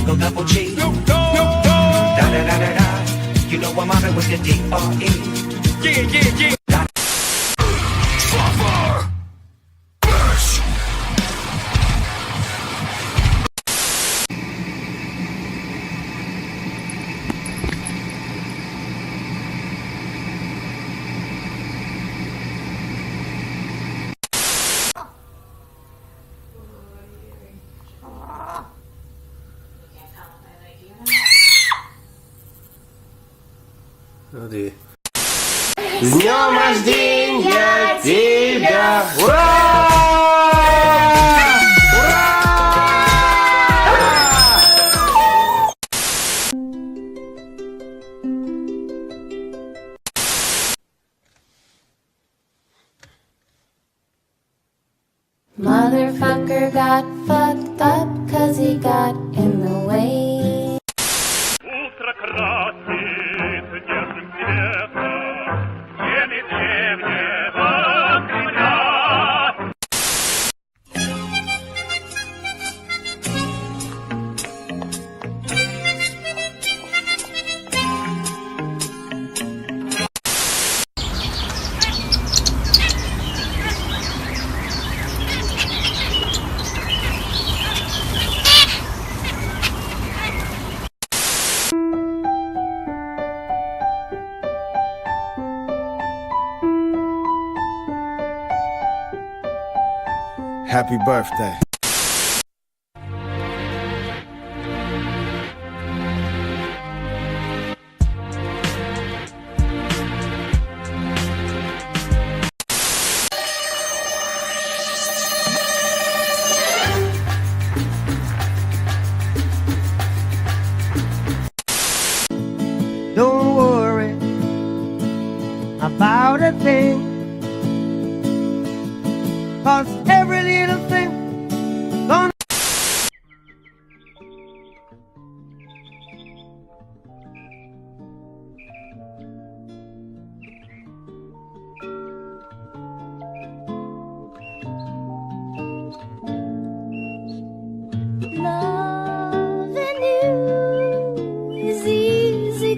Eagle Double G. Da da da da da. You know I'm mobbing with the D.R.E. Yeah. 어디? С днем рождения тебя! Ура! Ура! Motherfucker got fucked up 'cause he got in the way. Утро красит нежным цветом, тени древнего Кремля. Happy birthday. Don't worry about a thing, 'cause every little thing gonna Loving you is easy.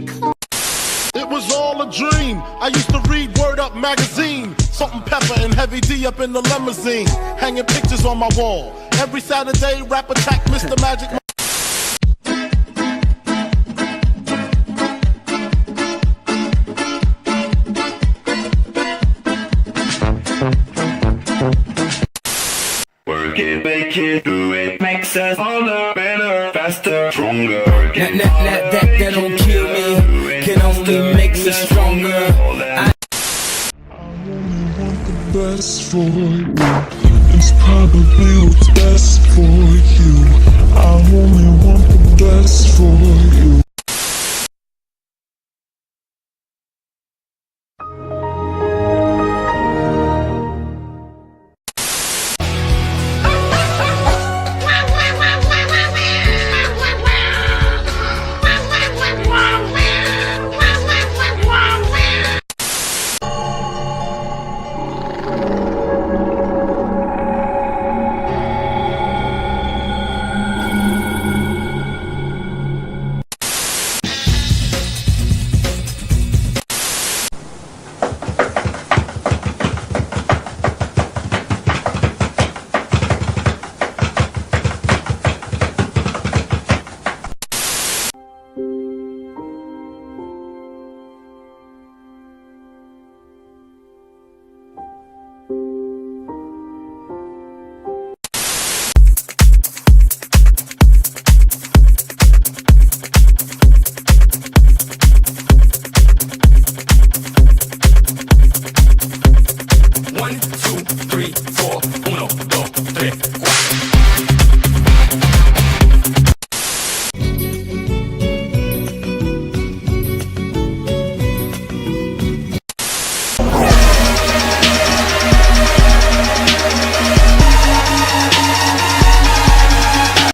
It was all a dream. I used to read Word Up magazine. Salt and Pepper and Heavy D up in the limousine. Hanging pictures on my wall. Every Saturday, Rap Attack, Mr. Magic. Work it, make it, do it, makes us harder, better, faster, stronger. That don't kill me, can only make me stronger. Best for you. It's probably what's best for you. I only want the best for you. One, two, three, four.